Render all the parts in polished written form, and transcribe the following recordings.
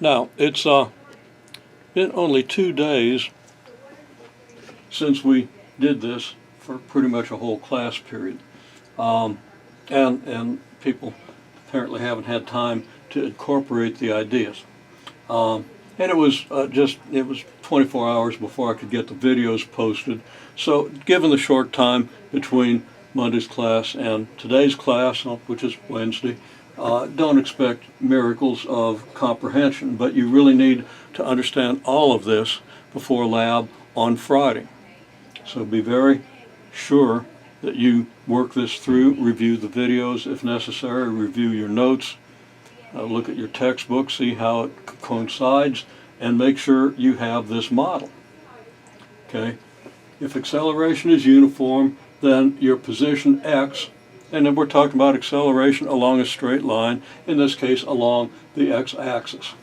Now, it's been only 2 days since we did this for pretty much a whole class period. And people apparently haven't had time to incorporate the ideas. And it was it was 24 hours before I could get the videos posted. So given the short time between Monday's class and today's class, which is Wednesday, don't expect miracles of comprehension, but you really need to understand all of this before lab on Friday. So be very sure that you work this through, review the videos if necessary, review your notes, look at your textbook, see how it coincides, and make sure you have this model. Okay? If acceleration is uniform, then your position x, and then we're talking about acceleration along a straight line, in this case along the x-axis.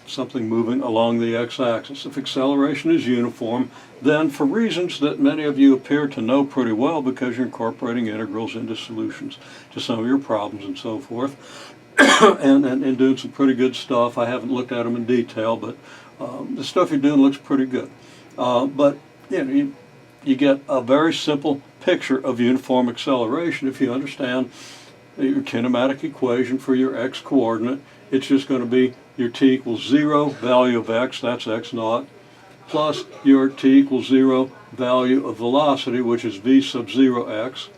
Something moving along the x-axis. If acceleration is uniform, then for reasons that many of you appear to know pretty well because you're incorporating integrals into solutions to some of your problems and so forth, and doing some pretty good stuff. I haven't looked at them in detail, but the stuff you're doing looks pretty good. But you get a very simple picture of uniform acceleration if you understand your kinematic equation for your x coordinate. It's just going to be your t equals 0, value of x, that's x naught, plus your t equals 0, value of velocity, which is v sub 0 x,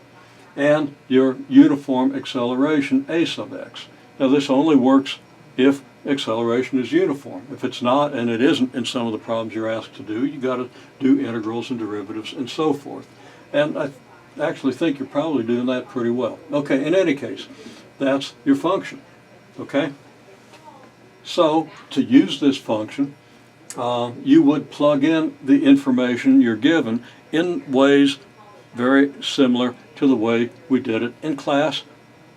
and your uniform acceleration a sub x. Now this only works if acceleration is uniform. If it's not, and it isn't in some of the problems you're asked to do, you got to do integrals and derivatives and so forth. And I actually think you're probably doing that pretty well. Okay, in any case, that's your function. Okay? So, to use this function, you would plug in the information you're given in ways very similar to the way we did it in class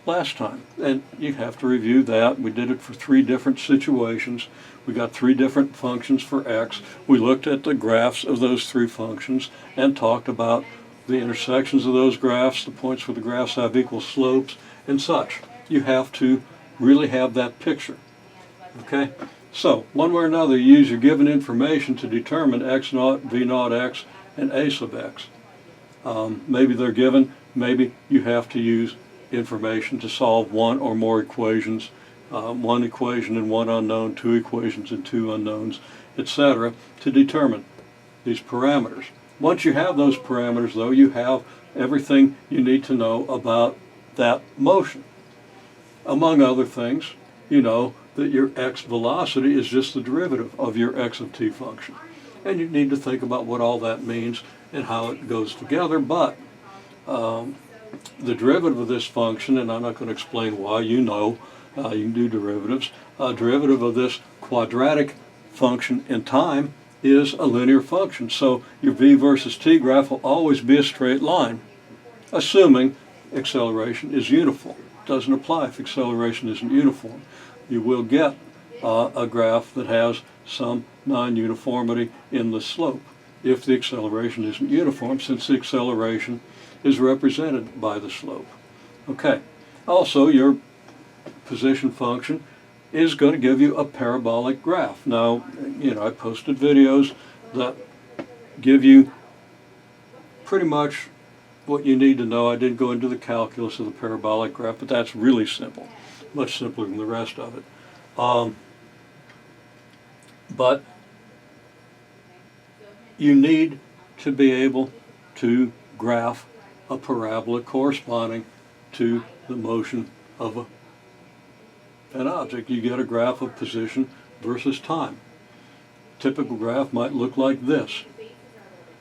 last time. And you have to review that. We did it for 3 different situations. We got 3 different functions for x. We looked at the graphs of those 3 functions and talked about the intersections of those graphs, the points where the graphs have equal slopes, and such. You have to really have that picture. Okay? So, one way or another, you use your given information to determine x naught, v naught x, and a sub x. Maybe they're given, maybe you have to use information to solve one or more equations, one equation and one unknown, 2 equations and 2 unknowns, etc., to determine these parameters. Once you have those parameters, though, you have everything you need to know about that motion. Among other things, you know that your x velocity is just the derivative of your x of t function. And you need to think about what all that means and how it goes together, but the derivative of this function, and I'm not going to explain why, you can do derivatives. Derivative of this quadratic function in time is a linear function. So your v versus t graph will always be a straight line, assuming acceleration is uniform. It doesn't apply if acceleration isn't uniform. You will get a graph that has some non-uniformity in the slope if the acceleration isn't uniform, since the acceleration is represented by the slope. Okay. Also, your position function is going to give you a parabolic graph. Now, I posted videos that give you pretty much what you need to know. I didn't go into the calculus of the parabolic graph, but that's really simple, much simpler than the rest of it. But you need to be able to graph a parabola corresponding to the motion of an object. You get a graph of position versus time. Typical graph might look like this,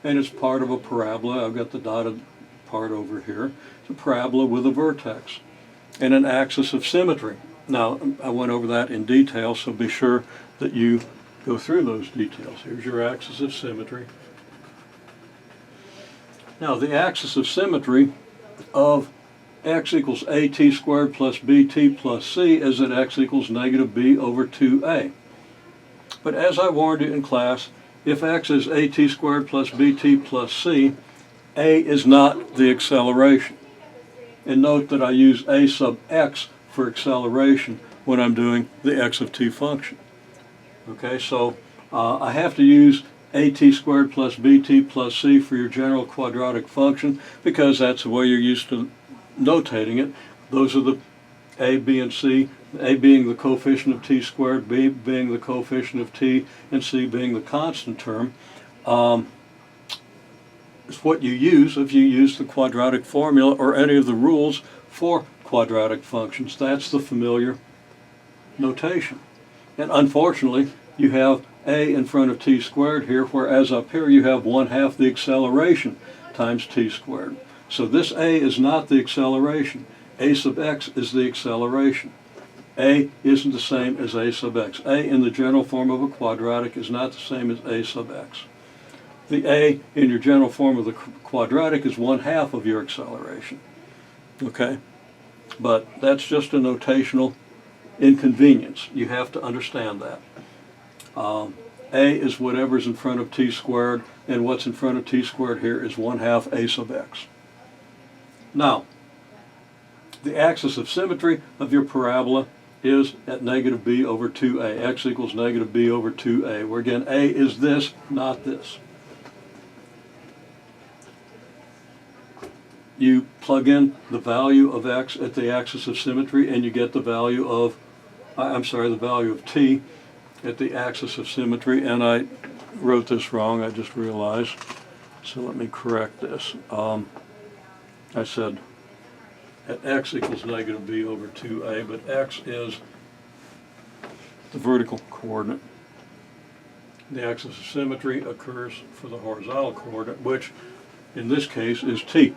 and it's part of a parabola. I've got the dotted part over here. It's a parabola with a vertex and an axis of symmetry. Now, I went over that in detail, so be sure that you go through those details. Here's your axis of symmetry. Now, the axis of symmetry of x equals at squared plus bt plus c is that x equals negative b over 2a. But as I warned you in class, if x is at squared plus bt plus c, a is not the acceleration. And note that I use a sub x for acceleration when I'm doing the x of t function. Okay, so I have to use at squared plus bt plus c for your general quadratic function because that's the way you're used to notating it. Those are the a, b, and c, a being the coefficient of t squared, b being the coefficient of t, and c being the constant term. It's what you use if you use the quadratic formula or any of the rules for quadratic functions. That's the familiar notation. And unfortunately, you have a in front of t squared here, whereas up here you have 1/2 the acceleration times t squared. So this a is not the acceleration. A sub x is the acceleration. A isn't the same as a sub x. A in the general form of a quadratic is not the same as a sub x. The a in your general form of the quadratic is 1/2 of your acceleration. Okay? But that's just a notational inconvenience. You have to understand that. A is whatever's in front of t squared, and what's in front of t squared here is 1/2 a sub x. Now, the axis of symmetry of your parabola is at negative b over 2a. X equals negative b over 2a, where again a is this, not this. You plug in the value of x at the axis of symmetry and you get the value of, the value of t at the axis of symmetry, and I wrote this wrong, I just realized, so let me correct this. I said at x equals negative b over 2a, but x is the vertical coordinate. The axis of symmetry occurs for the horizontal coordinate, which in this case is t.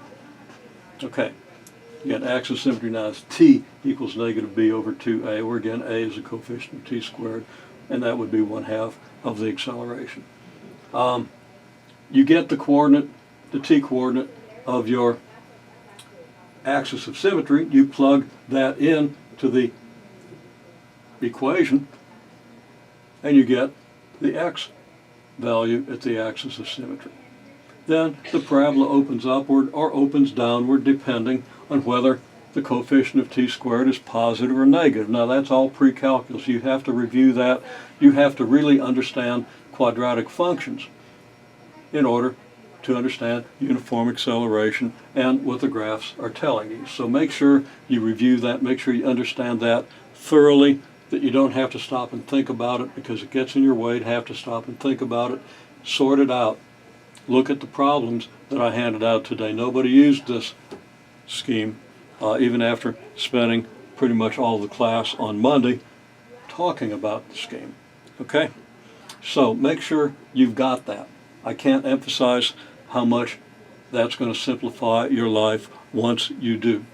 Okay, again, axis of symmetry now is t equals negative b over 2a, where again a is a coefficient of t squared, and that would be 1/2 of the acceleration. You get the coordinate, the t coordinate of your axis of symmetry, you plug that in to the equation, and you get the x value at the axis of symmetry. Then the parabola opens upward or opens downward depending on whether the coefficient of t squared is positive or negative. Now that's all pre-calculus. You have to review that. You have to really understand quadratic functions in order to understand uniform acceleration and what the graphs are telling you. So make sure you review that, make sure you understand that thoroughly, that you don't have to stop and think about it because it gets in your way to have to stop and think about it. Sort it out. Look at the problems that I handed out today. Nobody used this scheme, even after spending pretty much all of the class on Monday talking about the scheme. Okay? So make sure you've got that. I can't emphasize how much that's going to simplify your life once you do.